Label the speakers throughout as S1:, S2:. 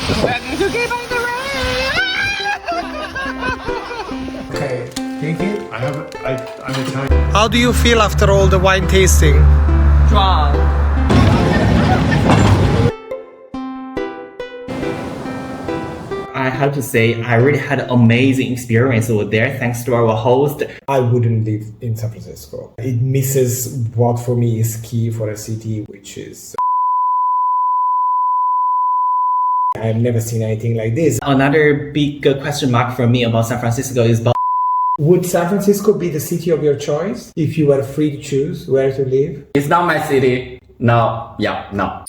S1: Okay, take it.
S2: I'm Italian.
S1: How do you feel after all the wine tasting?
S3: Drunk. I have to say, I really had an amazing experience over there thanks to our host.
S1: I wouldn't live in San Francisco. It misses what for me is key for a city, which is... I've never seen anything like this.
S3: Another big question mark for me about San Francisco is about...
S1: Would San Francisco be the city of your choice if you were free to choose where to live?
S4: It's not my city. No. No.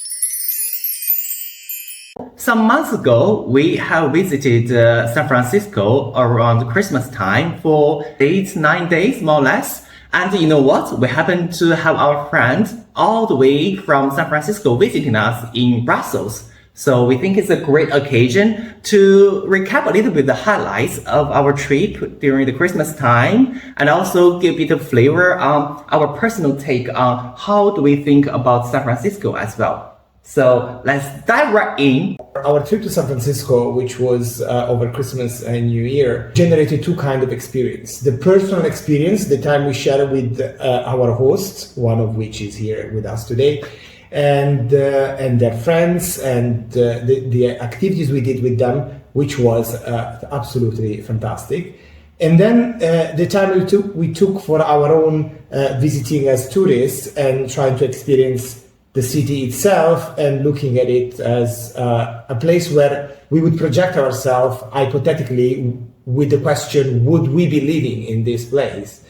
S3: Some months ago, we have visited San Francisco around Christmas time for 9 days, more or less. And you know what? We happened to have our friends all the way from San Francisco visiting us in Brussels. So we think it's a great occasion to recap a little bit the highlights of our trip during the Christmas time and also give a bit of flavor on our personal take on how do we think about San Francisco as well. So let's dive right in.
S1: Our trip to San Francisco, which was over Christmas and New Year, generated two kinds of experience. The personal experience, the time we shared with our hosts, one of which is here with us today, and their friends, and the activities we did with them, which was absolutely fantastic. And then the time we took for our own visiting as tourists and trying to experience the city itself and looking at it as a place where we would project ourselves hypothetically with the question, would we be living in this place?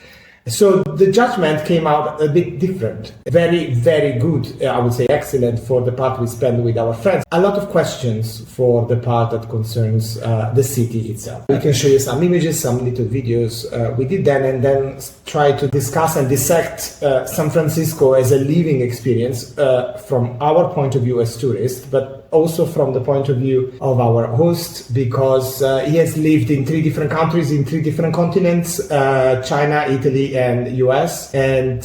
S1: So the judgment came out a bit different. Very, very good, I would say excellent for the part we spent with our friends. A lot of questions for the part that concerns the city itself. We can show you some images, some little videos we did then, and then try to discuss and dissect San Francisco as a living experience from our point of view as tourists, but also from the point of view of our host, because he has lived in 3 different countries, in 3 different continents, China, Italy, and US. And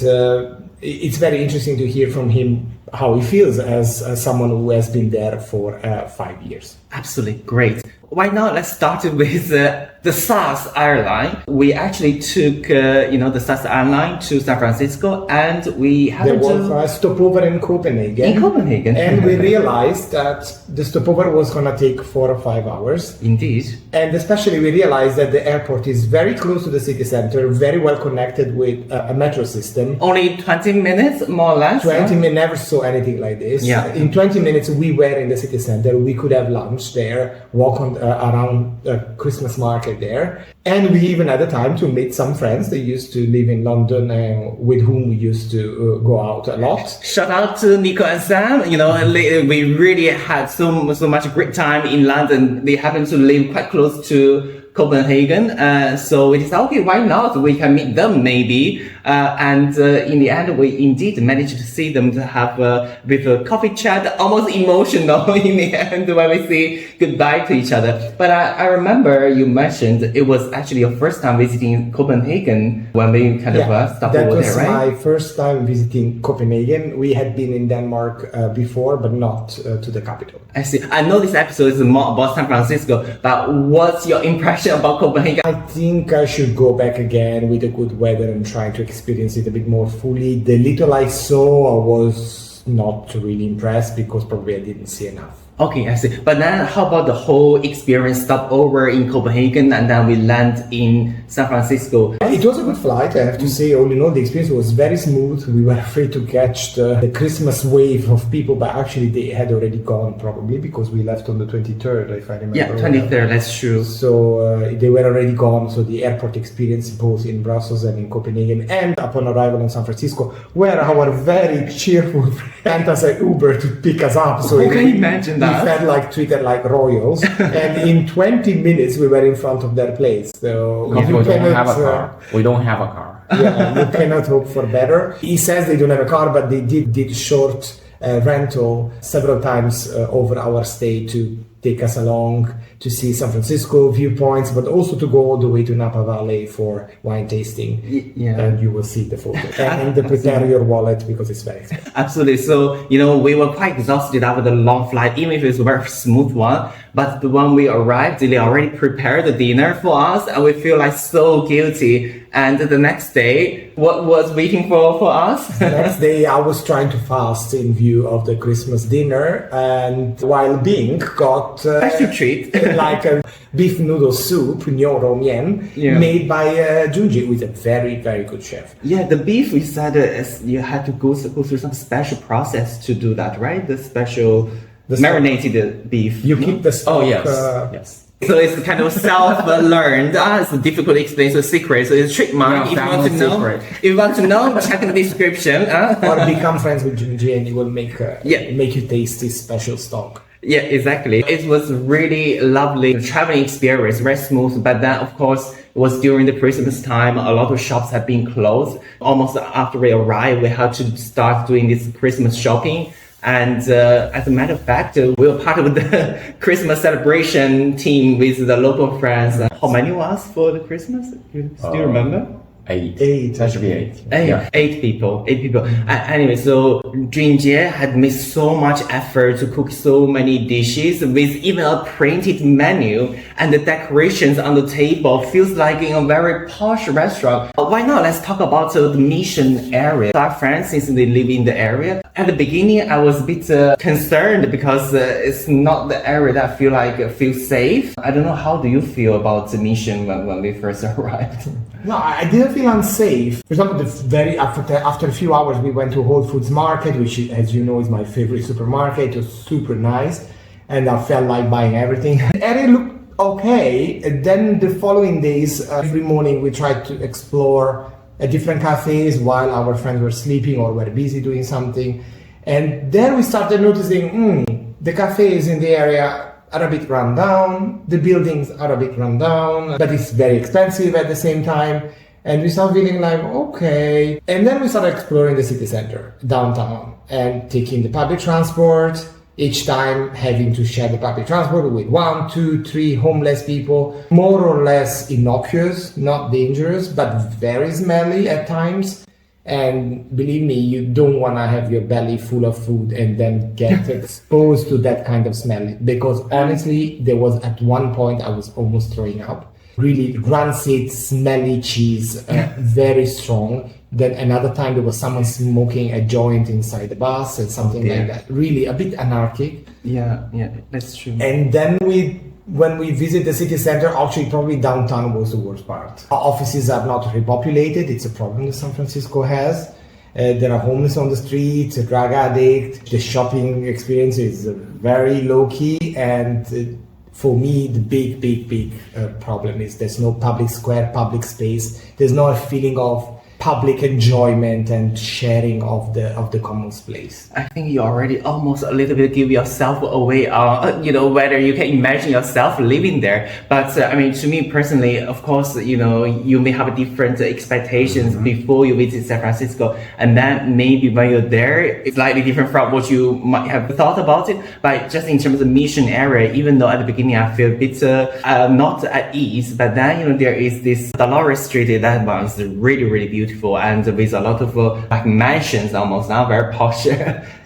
S1: it's very interesting to hear from him how he feels as someone who has been there for 5 years.
S3: Absolutely great. Why not? Let's start with the SAS airline. We actually took, the SAS airline to San Francisco, and we had
S1: there was a stopover in Copenhagen.
S3: In Copenhagen.
S1: And we realized that the stopover was going to take 4 or 5 hours.
S3: Indeed.
S1: And especially we realized that the airport is very close to the city center, very well connected with a metro system.
S3: Only 20 minutes, more or less.
S1: 20 minutes, never saw anything like this.
S3: Yeah.
S1: In 20 minutes, we were in the city center. We could have lunch there, walk on around Christmas market there. And we even had the time to meet some friends that used to live in London and with whom we used to go out a lot.
S3: Shout out to Nico and Sam. We really had so much great time in London. They happen to live quite close to Copenhagen. So we decided, okay, why not? We can meet them maybe. And in the end, we indeed managed to see them to have with a coffee chat, almost emotional in the end when we say goodbye to each other. But I remember you mentioned it was actually your first time visiting Copenhagen when we kind of stopped over there, right?
S1: That was my first time visiting Copenhagen. We had been in Denmark before, but not to the capital.
S3: I see. I know this episode is more about San Francisco, but what's your impression about Copenhagen?
S1: I think I should go back again with the good weather and try to experience it a bit more fully. The little I saw, I was not really impressed because probably I didn't see enough.
S3: Okay, I see. But then how about the whole experience stopover in Copenhagen and then we land in San Francisco?
S1: It was a good flight, I have to say. All in all, the experience was very smooth. We were afraid to catch the Christmas wave of people, but actually they had already gone probably because we left on the 23rd, if I remember.
S3: Yeah, 23rd, that's true.
S1: So they were already gone. So the airport experience both in Brussels and in Copenhagen, and upon arrival in San Francisco, where our very cheerful sent us an Uber to pick us up. So
S3: can you imagine that?
S1: We felt treated like royals, and in 20 minutes we were in front of their place. So
S4: we don't have a car. We don't have a car.
S1: Yeah, you cannot hope for better. He says they don't have a car, but they did short rental several times over our stay to take us along to see San Francisco viewpoints, but also to go all the way to Napa Valley for wine tasting.
S3: Yeah.
S1: And you will see the photo. And prepare your wallet because it's very expensive.
S3: Absolutely. So, we were quite exhausted after the long flight, even if it's a very smooth one. But when we arrived, they already prepared the dinner for us, and we feel like so guilty. And the next day, what was waiting for us?
S1: The next day, I was trying to fast in view of the Christmas dinner, and while Bing got
S3: Special treat.
S1: like a beef noodle soup, nyoro mien,
S3: Yeah.
S1: made by Junji, who is a very, very good chef.
S3: Yeah, the beef, you said you had to go through some special process to do that, right? The special marinated beef.
S1: You keep the stock.
S4: Oh, yes. Yes.
S3: So it's kind of self-learned. It's difficult to explain, so secret. So it's trademark.
S4: Yeah,
S3: If you want to
S4: family
S3: know,
S4: secret.
S3: if you want to know, check the description.
S1: Or become friends with Junji, and it will make
S3: Yeah.
S1: make you taste this special stock.
S3: Yeah, exactly. It was really lovely traveling experience, very smooth. But then, of course, it was during the Christmas time. A lot of shops have been closed. Almost after we arrived, we had to start doing this Christmas shopping. And as a matter of fact, we were part of the Christmas celebration team with the local friends. How many of us for the Christmas? You still remember?
S4: 8.
S1: Eight.
S4: That should be 8.
S3: Eight people. Anyway, so Junjie had made so much effort to cook so many dishes with even a printed menu, and the decorations on the table feels like in a very posh restaurant. Why not? Let's talk about the Mission area. Our friends, since they live in the area, at the beginning I was a bit concerned because it's not the area that I feel safe. I don't know, how do you feel about the Mission when we first arrived?
S1: No, I didn't feel unsafe. For example, after a few hours, we went to Whole Foods Market, which, as you know, is my favorite supermarket. It was super nice, and I felt like buying everything. The area looked okay. And then the following days, every morning, we tried to explore different cafes while our friends were sleeping or were busy doing something. And then we started noticing, the cafes in the area are a bit run down, the buildings are a bit run down, but it's very expensive at the same time. And we started feeling like, okay. And then we started exploring the city center, downtown, and taking the public transport, each time having to share the public transport with 1, 2, 3 homeless people, more or less innocuous, not dangerous, but very smelly at times. And believe me, you don't want to have your belly full of food and then get exposed to that kind of smell. Because honestly, there was at one point I was almost throwing up. Really rancid, smelly cheese, very strong. Then another time there was someone smoking a joint inside the bus and something like that. Really a bit anarchic.
S3: Yeah, that's true.
S1: And then when we visit the city center, actually probably downtown was the worst part. Our offices are not repopulated. It's a problem that San Francisco has. There are homeless on the streets, a drug addict. The shopping experience is very low key. And for me, the big problem is there's no public square, public space. There's no feeling of public enjoyment and sharing of the common space.
S3: I think you already almost a little bit give yourself away whether you can imagine yourself living there. But to me personally, of course, you may have different expectations before you visit San Francisco, and then maybe when you're there, it's slightly different from what you might have thought about it. But just in terms of Mission area, even though at the beginning I feel a bit not at ease, but then there is this Dolores Street that was really, really beautiful. And with a lot of like mansions, almost now very posh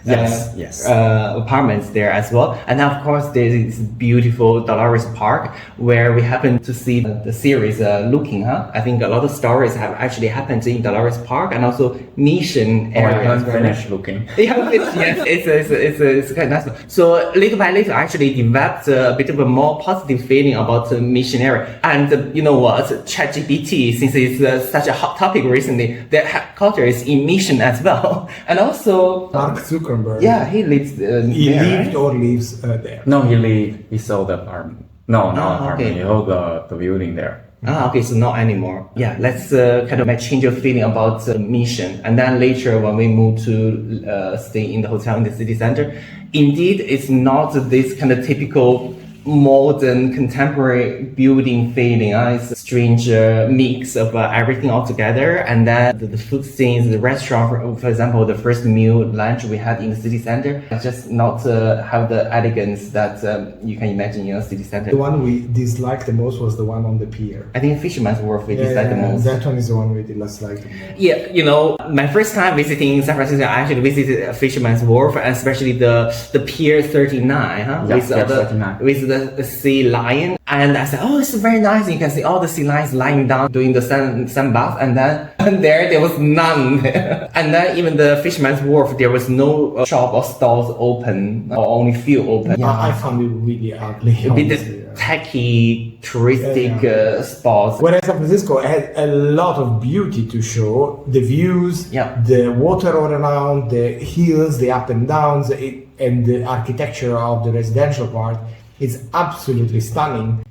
S3: apartments there as well. And of course there is beautiful Dolores Park where we happen to see the series Looking. I think a lot of stories have actually happened in Dolores Park and also Mission area.
S4: I haven't finished Looking.
S3: Yes, it's kind of nice. So little by little, I actually developed a bit of a more positive feeling about the Mission area. And you know what, ChatGPT, since it's such a hot topic recently, the headquarters is in Mission as well. And also
S1: Mark Zuckerberg.
S3: Yeah, he lives
S1: He
S3: there,
S1: lived or lives there.
S4: No, he sold the apartment. No, not apartment.
S3: Okay.
S4: He sold the building there.
S3: Okay, so not anymore. Yeah, let's kind of change your feeling about Mission. And then later when we move to stay in the hotel in the city center, indeed, it's not this kind of typical modern contemporary building feeling. It's a strange mix of everything all together. And then the food scenes, the restaurant, for example, the first meal lunch we had in the city center, just not have the elegance that you can imagine in a city center.
S1: The one we disliked the most was the one on the pier.
S3: I think Fisherman's Wharf we disliked the most.
S1: That one is the one we disliked the most.
S3: Yeah, you know, my first time visiting San Francisco, I actually visited Fisherman's Wharf, especially the Pier 39,
S4: Yeah,
S3: with,
S4: Pier
S3: the,
S4: 39.
S3: with the sea lion. And I said, oh, it's very nice. You can see all the sea lions lying down doing the sun bath. And then there was none. And then even the Fisherman's Wharf, there was no shop or stalls open, or only few open.
S1: I found it really ugly.
S3: A bit
S1: honestly, yeah.
S3: tacky, touristic spots.
S1: Whereas San Francisco had a lot of beauty to show, the views,
S3: Yeah.
S1: the water all around, the hills, the up and downs, and the architecture of the residential part is absolutely stunning.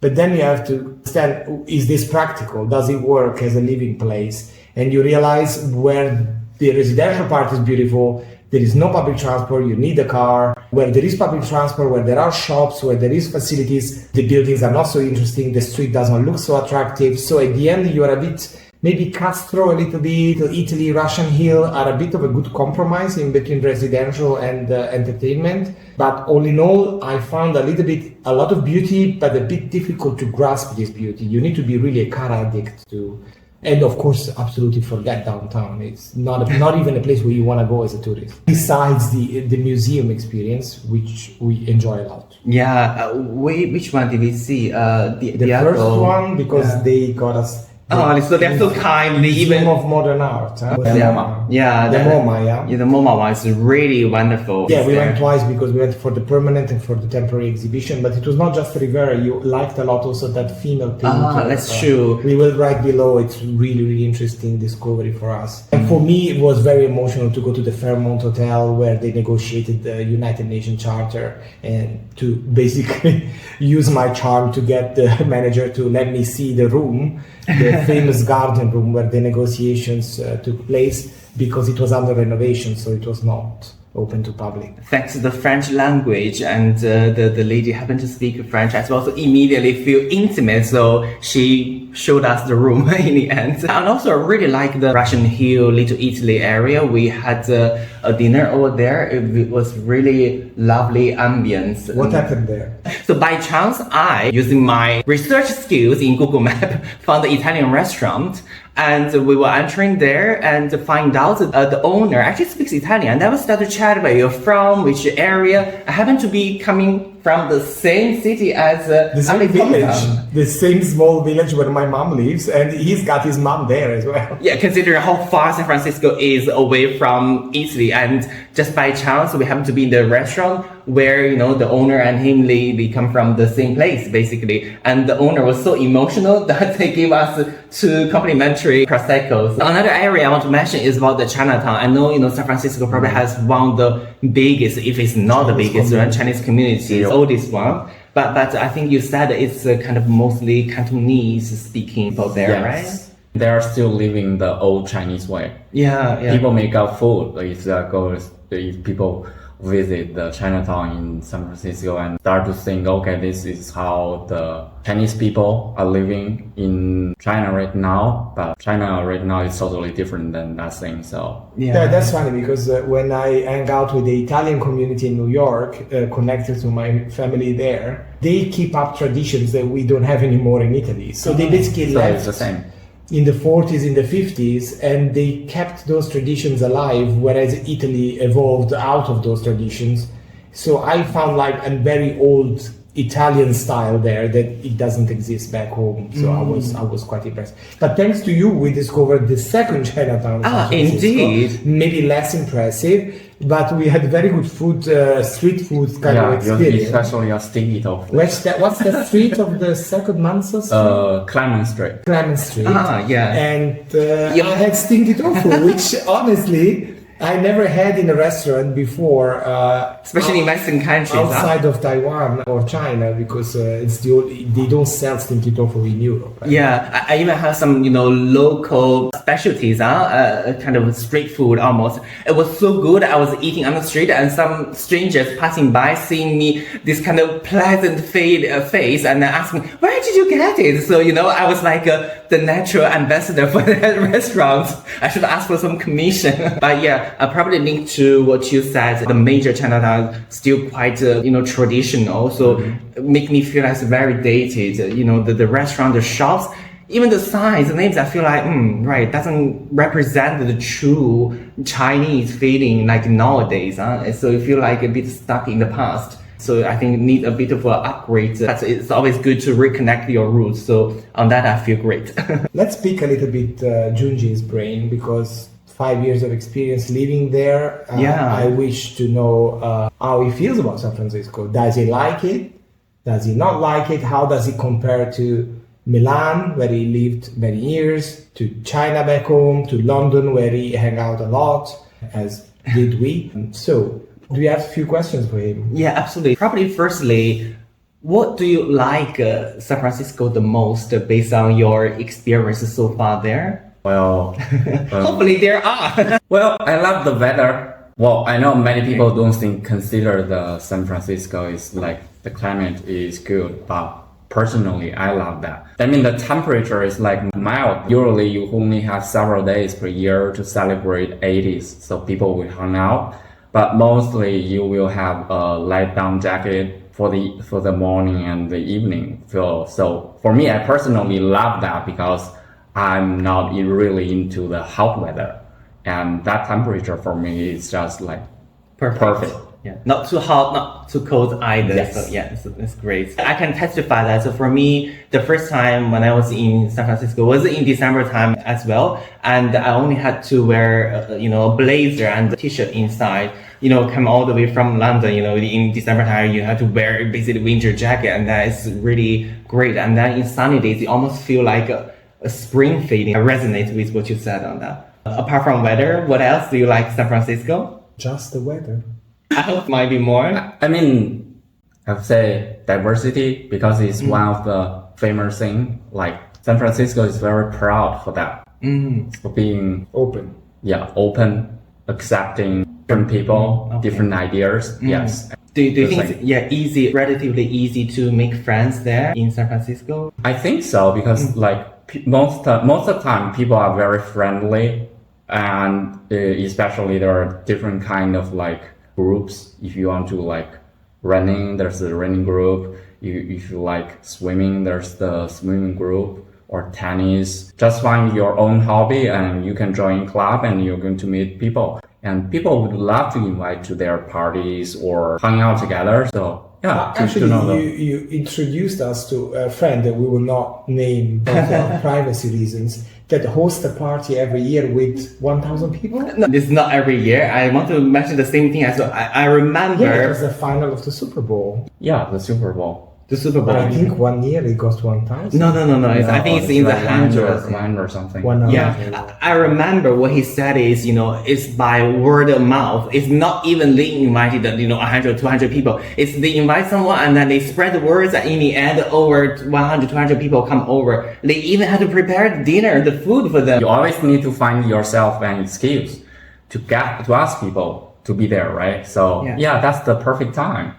S1: But then you have to understand, is this practical? Does it work as a living place? And you realize where the residential part is beautiful, there is no public transport, you need a car. Where there is public transport, where there are shops, where there is facilities, the buildings are not so interesting, the street doesn't look so attractive. So at the end, you are a bit, maybe Castro a little bit, Italy, Russian Hill are a bit of a good compromise in between residential and entertainment. But all in all, I found a lot of beauty, but a bit difficult to grasp this beauty. You need to be really a car addict to. And of course, absolutely forget downtown. It's not even a place where you want to go as a tourist. Besides the museum experience, which we enjoy a lot.
S3: Yeah, which one did we see?
S1: The first one, because they got us.
S3: Oh, so they're so kind. They
S1: Museum
S3: even
S1: of Modern Art. Huh?
S4: The MoMA.
S3: yeah,
S1: The MoMA, yeah.
S3: Yeah, the MoMA one is really wonderful.
S1: Yeah, we
S3: There.
S1: went twice because we went for the permanent and for the temporary exhibition. But it was not just Rivera. You liked a lot also that female painter.
S3: That's true.
S1: We will write below. It's really, really interesting discovery for us. And for me, it was very emotional to go to the Fairmont Hotel where they negotiated the United Nations Charter and to basically use my charm to get the manager to let me see the room, the famous garden room where the negotiations took place, because it was under renovation, so it was not open to public.
S3: Thanks to the French language, and the lady happened to speak French as well, so immediately feel intimate. So she showed us the room in the end. And also I really like the Russian Hill, Little Italy area. We had a dinner over there. It was really lovely ambience.
S1: What happened there?
S3: So by chance, I, using my research skills in Google Map, found the Italian restaurant. And we were entering there and find out that the owner actually speaks Italian. And then we started to chat where you're from, which area. I happen to be coming from the same city as
S1: The same
S3: Ali
S1: village,
S3: Thompson.
S1: the same small village where my mom lives, and he's got his mom there as well.
S3: Yeah, considering how far San Francisco is away from Italy, and just by chance we happen to be in the restaurant where, you know, the owner and him, they come from the same place basically, and the owner was so emotional that they gave us 2 complimentary proseccos. Another area I want to mention is about the Chinatown. I know, you know, San Francisco probably has one of the biggest, if it's not the biggest, Chinese community, oldest one. But I think you said it's kind of mostly Cantonese speaking people there, right?
S4: They are still living the old Chinese way.
S3: Yeah, yeah.
S4: People make up food. If people visit the Chinatown in San Francisco and start to think, okay, this is how the Chinese people are living in China right now. But China right now is totally different than that thing. So
S1: Yeah, that's funny because when I hang out with the Italian community in New York, connected to my family there, they keep up traditions that we don't have anymore in Italy. So they basically
S4: so
S1: left
S4: it's the same.
S1: in the 40s, in the 50s, and they kept those traditions alive, whereas Italy evolved out of those traditions. So I found like a very old Italian style there that it doesn't exist back home. So I was quite impressed. But thanks to you, we discovered the second Chinatown. in San Francisco.
S3: Indeed.
S1: Maybe less impressive, but we had very good food, street food kind of experience.
S4: especially a stinky tofu.
S1: What's the street of the second Manso Street?
S4: Clement Street.
S1: Clement Street.
S3: Yeah.
S1: And I had stinky tofu, which honestly, I never had in a restaurant before,
S3: Especially in Western countries.
S1: outside of Taiwan or China, because it's the only, they don't sell stinky tofu in Europe. Right?
S3: Yeah, I even have some, local specialties, kind of street food almost. It was so good. I was eating on the street and some strangers passing by seeing me this kind of pleasant face and asking, where did you get it? So, I was like the natural ambassador for that restaurant. I should ask for some commission. But yeah, I probably link to what you said. The major Chinatown still quite, traditional. So make me feel like it's very dated. The restaurant, the shops, even the signs, the names, I feel like, right, doesn't represent the true Chinese feeling like nowadays. So you feel like a bit stuck in the past. So I think need a bit of an upgrade. But it's always good to reconnect your roots. So on that, I feel great.
S1: Let's pick a little bit Junji's brain, because 5 years of experience living there. I wish to know how he feels about San Francisco. Does he like it? Does he not like it? How does it compare to Milan, where he lived many years, to China back home, to London, where he hang out a lot, as did we? So, do you have a few questions for him?
S3: Yeah, absolutely. Probably firstly, what do you like San Francisco the most based on your experiences so far there?
S4: Well,
S3: Hopefully there are.
S4: well, I love the weather. Well, I know many people don't consider the San Francisco is like the climate is good, but personally, I love that. I mean, the temperature is like mild. Usually, you only have several days per year to celebrate 80s, so people will hang out. But mostly, you will have a light down jacket for the morning and the evening feel. So for me, I personally love that because I'm not really into the hot weather, and that temperature for me is just like perfect.
S3: Yeah, not too hot, not too cold either.
S1: Yes.
S3: So yeah, it's great. I can testify that. So for me, the first time when I was in San Francisco was in December time as well, and I only had to wear a blazer and a t-shirt inside. Come all the way from London. In December time you have to wear basically winter jacket, and that is really great. And then in sunny days, you almost feel like a spring feeling. I resonate with what you said on that. Apart from weather, what else do you like San Francisco?
S1: Just the weather.
S3: I hope might be more.
S4: I mean, I would say diversity, because it's one of the famous thing. Like San Francisco is very proud for that. For being
S1: Open.
S4: open, accepting different people, different ideas. Yes.
S3: Do you think it's relatively easy to make friends there in San Francisco?
S4: I think so, because most of the time people are very friendly, and especially there are different kind of groups. If you want to running, there's a running group. If you like swimming, there's the swimming group, or tennis. Just find your own hobby and you can join club and you're going to meet people. And people would love to invite to their parties or hang out together. So yeah,
S1: you introduced us to a friend that we will not name for privacy reasons, that hosts a party every year with 1,000 people.
S3: No, it's not every year. I want to mention the same thing as well. I remember.
S1: Yeah, it was the final of the Super Bowl.
S4: Yeah, the Super Bowl.
S3: The Super Bowl.
S1: I think 1 year it cost 1,000.
S3: No. I think it's in the hundreds.
S4: One or something.
S3: Yeah, I remember what he said is, it's by word of mouth. It's not even they invited, 100, 200 people. It's they invite someone and then they spread the words, and in the end, over 100, 200 people come over. They even had to prepare dinner, the food for them.
S4: You always need to find yourself an excuse to ask people to be there, right? So yeah, that's the perfect time.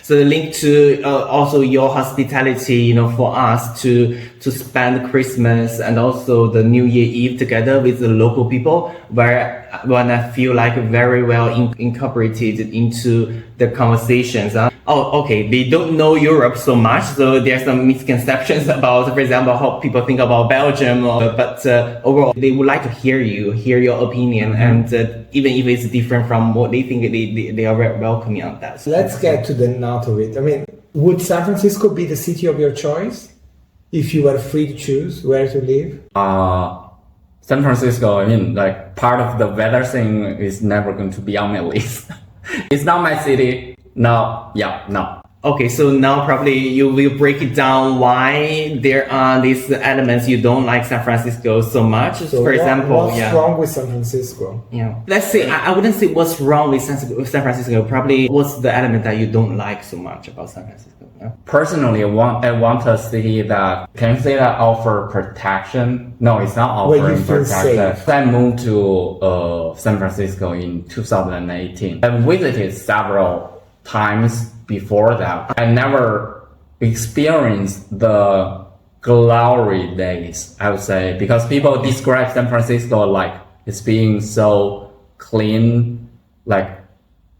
S3: So the link to also your hospitality, for us to spend Christmas and also the New Year Eve together with the local people, when I feel like very well incorporated into the conversations. Oh, okay, they don't know Europe so much, so there's some misconceptions about, for example, how people think about Belgium, but overall, they would like to hear your opinion, and even if it's different from what they think, they are very welcoming on that.
S1: So let's get to the nut of it. I mean, would San Francisco be the city of your choice if you were free to choose where to live?
S4: San Francisco, I mean, part of the weather thing is never going to be on my list. It's not my city. No.
S3: Okay, so now probably you will break it down why there are these elements you don't like San Francisco so much.
S1: So
S3: For example,
S1: what's
S3: yeah.
S1: wrong with San Francisco?
S3: Yeah. Let's say, I wouldn't say what's wrong with San Francisco. Probably what's the element that you don't like so much about San Francisco. Yeah.
S4: Personally, I want a city that, can you say that offer protection? No, it's not
S1: Where you
S4: offering
S1: feel
S4: protection.
S1: safe.
S4: I moved to San Francisco in 2018. I visited several times before that. I never experienced the glory days, I would say, because people describe San Francisco like it's being so clean. Like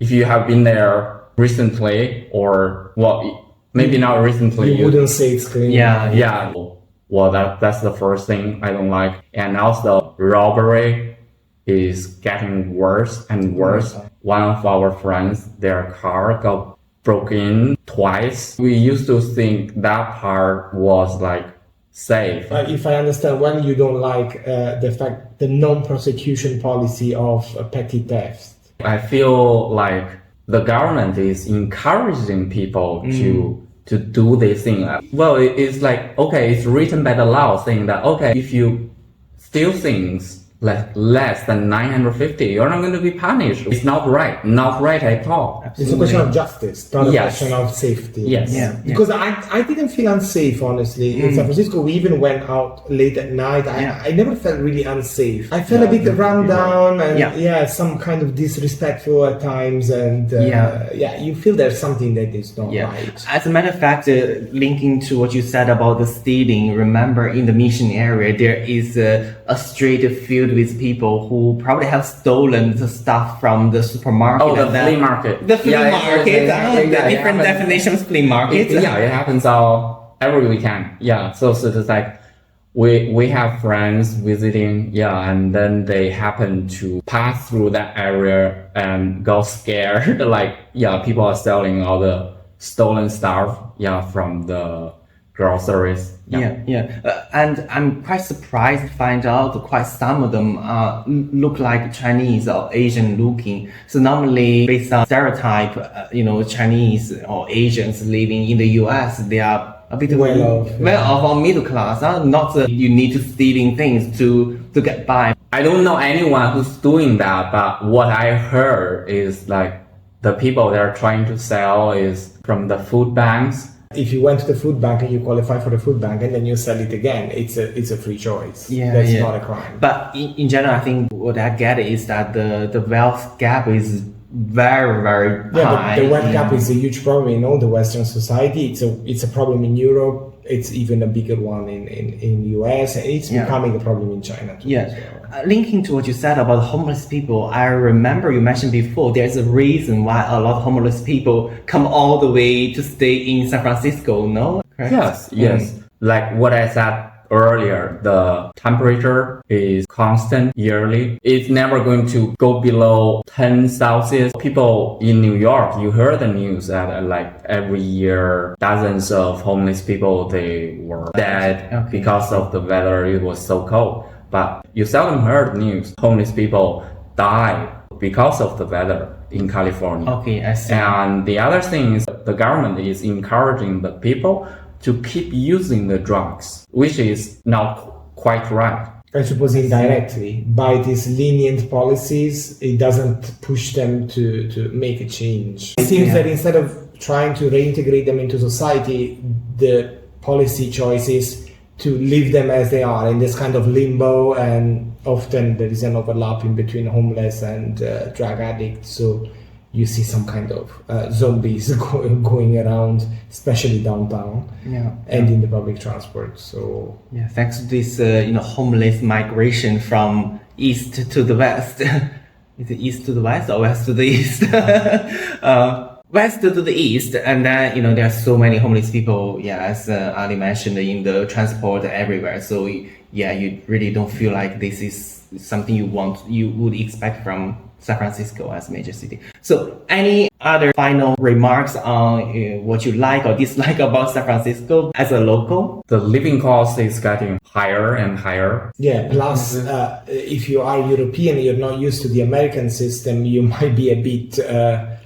S4: if you have been there recently, or well, maybe not recently,
S1: You wouldn't say it's clean.
S4: yeah. Well, that's the first thing I don't like. And also robbery is getting worse and worse. One of our friends, their car got broken in twice. We used to think that part was like safe.
S1: If I understand, when you don't like the non-prosecution policy of petty theft.
S4: I feel like the government is encouraging people to do this thing. Well, it's like, okay, it's written by the law saying that, okay, if you steal things like less than 950, you're not going to be punished. It's not right at all.
S1: It's a question of justice, not a
S4: Yes.
S1: question of safety.
S4: Yes.
S3: Yeah.
S1: Because I didn't feel unsafe, honestly. In San Francisco, we even went out late at night. I never felt really unsafe. I felt a bit run down and some kind of disrespectful at times. And you feel there's something that is not right.
S3: As a matter of fact, linking to what you said about the stealing, remember in the Mission area, there is a street filled with people who probably have stolen the stuff from the supermarket.
S4: Oh, the
S3: and then-
S4: flea market.
S3: The flea market, the
S4: it
S3: different
S4: happens.
S3: definitions flea market.
S4: It happens every weekend. Yeah, so it's like we have friends visiting, and then they happen to pass through that area and got scared. Like, people are selling all the stolen stuff, from the groceries.
S3: And I'm quite surprised to find out quite some of them look like Chinese or Asian looking. So normally, based on stereotype, Chinese or Asians living in the US, they are a bit
S1: Well off
S3: or middle class. Not you need to stealing things to get by.
S4: I don't know anyone who's doing that, but what I heard is like the people they're trying to sell is from the food banks.
S1: If you went to the food bank and you qualify for the food bank and then you sell it again, it's a free choice. That's not a crime.
S3: But in general, I think what I get is that the wealth gap is very, very high.
S1: But the wealth gap is a huge problem in all the Western society. It's a problem in Europe. It's even a bigger one in US. It's becoming a problem in China too.
S3: Linking to what you said about homeless people, I remember you mentioned before there's a reason why a lot of homeless people come all the way to stay in San Francisco, no? Correct?
S4: Yes. Like what I said earlier, the temperature is constant yearly. It's never going to go below 10 Celsius. People in New York, you heard the news that like every year dozens of homeless people, they were dead because of the weather. It was so cold. But you seldom heard news. Homeless people die because of the weather in California.
S3: Okay, I see.
S4: And the other thing is the government is encouraging the people to keep using the drugs, which is not quite right.
S1: I suppose indirectly, by these lenient policies, it doesn't push them to make a change. It seems that instead of trying to reintegrate them into society, the policy choice is to leave them as they are in this kind of limbo, and often there is an overlap in between homeless and drug addicts. So you see some kind of zombies going around, especially downtown and in the public transport. So
S3: thanks to this homeless migration from east to the west. Is it east to the west or west to the east? West to the east, and then there are so many homeless people. As Ali mentioned, in the transport everywhere. So you really don't feel like this is something you would expect from San Francisco as a major city. So any other final remarks on what you like or dislike about San Francisco as a local?
S4: The living cost is getting higher and higher.
S1: Plus, if you are European, you're not used to the American system, you might be a bit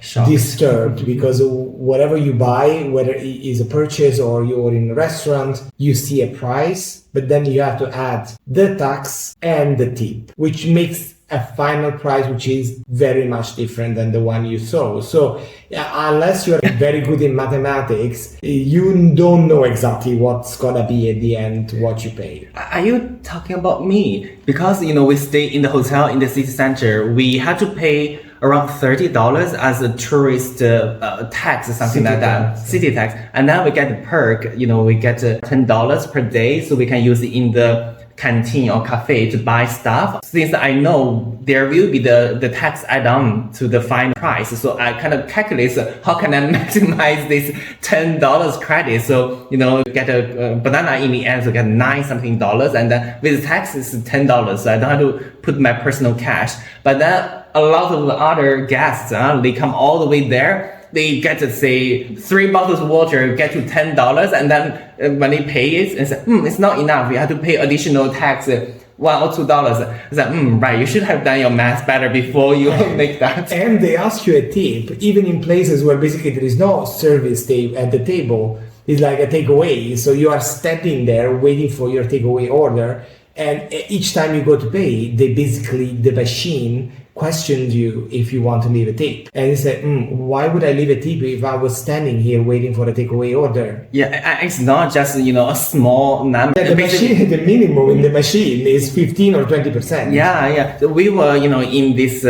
S3: Shocked.
S1: disturbed because whatever you buy, whether it is a purchase or you're in a restaurant, you see a price, but then you have to add the tax and the tip, which makes a final price which is very much different than the one you saw. So unless you're very good in mathematics, you don't know exactly what's gonna be at the end what you pay.
S3: Are you talking about me? Because we stay in the hotel in the city center, we had to pay around $30 as a tourist tax or something
S1: City
S3: like that,
S1: tax.
S3: city tax. And now we get the perk, we get $10 per day, so we can use it in the canteen or cafe to buy stuff. Since I know there will be the tax add-on to the final price, so I kind of calculate how can I maximize this $10 credit. So get a banana in the end, so get $9 something, and then with tax it's $10, so I don't have to put my personal cash. But then a lot of other guests, they come all the way there. They get to say 3 bottles of water get to $10, and then when they pay it, and say, it's not enough. You have to pay additional tax, $1 or $2. It's like, right, you should have done your math better before you make that.
S1: And they ask you a tip, even in places where basically there is no service at the table. It's like a takeaway. So you are standing there waiting for your takeaway order. And each time you go to pay, the machine questions you if you want to leave a tip. And you say, why would I leave a tip if I was standing here waiting for the takeaway order?
S3: Yeah, it's not just, a small number.
S1: The machine, the minimum in the machine is 15 or 20%.
S3: Yeah. We were, in this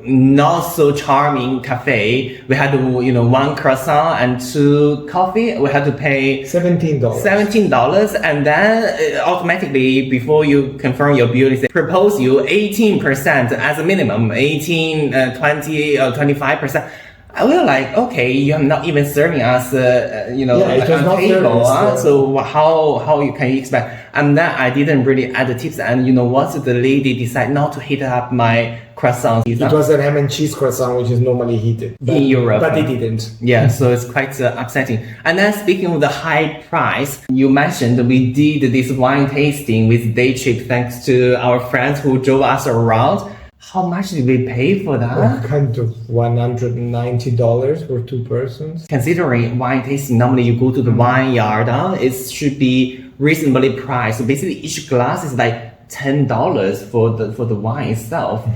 S3: not so charming cafe. We had, 1 croissant and 2 coffee. We had to pay
S1: $17.
S3: And then automatically, before you confirm your bill, they propose you 18% as a minimum, 18, 20, or 25%. I was like, okay, you're not even serving us,
S1: it was not
S3: table,
S1: service,
S3: so how you can expect? And then I didn't really add the tips, and the lady decided not to heat up my croissant.
S1: It was an ham and cheese croissant, which is normally heated.
S3: In Europe.
S1: But it didn't.
S3: Yeah, so it's quite upsetting. And then speaking of the high price, you mentioned we did this wine tasting with day trip thanks to our friends who drove us around. How much did we pay for that?
S1: Kind of $190 for 2 persons.
S3: Considering wine tasting, normally you go to the wine yard, it should be reasonably priced. So basically each glass is like $10 for the wine itself.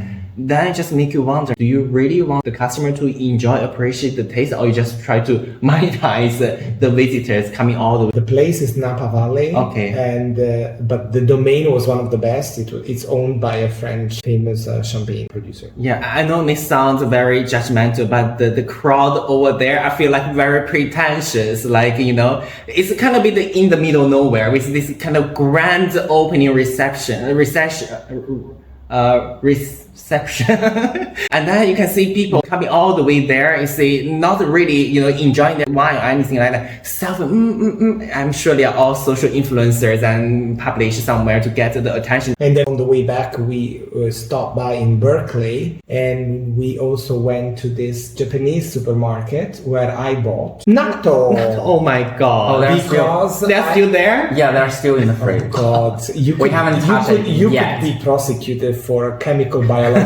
S3: Then it just make you wonder, do you really want the customer to appreciate the taste, or you just try to monetize the visitors coming all the way?
S1: The place is Napa Valley.
S3: Okay.
S1: And but the domain was one of the best. It's owned by a French famous champagne producer.
S3: Yeah, I know this sounds very judgmental, but the crowd over there, I feel like very pretentious. Like, it's kind of in the middle of nowhere with this kind of grand opening reception. And then you can see people coming all the way there and say not really enjoying their wine or anything like that. I'm sure they are all social influencers and published somewhere to get the attention.
S1: And then on the way back, we stopped by in Berkeley, and we also went to this Japanese supermarket where I bought natto.
S3: Oh my god!
S1: Because
S3: they're still there?
S4: Yeah, they're still in the fridge.
S1: God,
S4: We haven't touched it
S1: you
S4: yet.
S1: could be prosecuted for chemical biological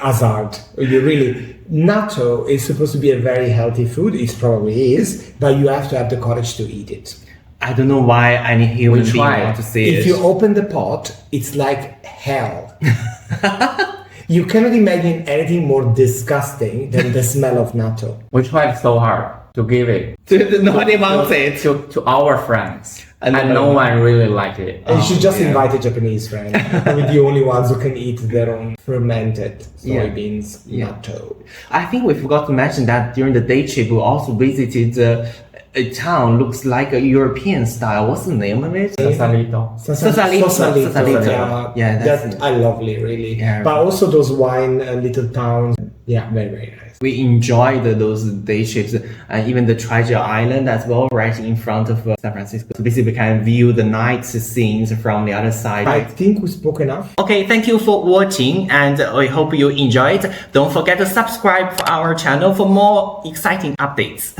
S1: hazard. You really. Natto is supposed to be a very healthy food. It probably is, but you have to have the courage to eat it.
S3: I don't know why any human being want to see it.
S1: If you open the pot, it's like hell. You cannot imagine anything more disgusting than the smell of natto.
S4: We tried so hard to give it
S3: Nobody wants it.
S4: to our friends,
S3: And
S4: and no one really liked it.
S1: You should just
S3: yeah.
S1: invite a Japanese friend. We're the only ones who can eat their own fermented soybeans natto.
S3: I think we forgot to mention that during the day trip, we also visited a town looks like a European style. What's the name of it?
S4: Sausalito.
S1: Sausalito.
S3: Yeah, that's
S1: that I lovely, really.
S3: Yeah.
S1: But also those wine little towns. Yeah, very, very nice.
S3: We enjoyed those day trips, and even the Treasure Island as well, right in front of San Francisco. So basically, we can view the night scenes from the other side.
S1: I think we spoke enough.
S3: Okay, thank you for watching, and I hope you enjoyed. Don't forget to subscribe for our channel for more exciting updates.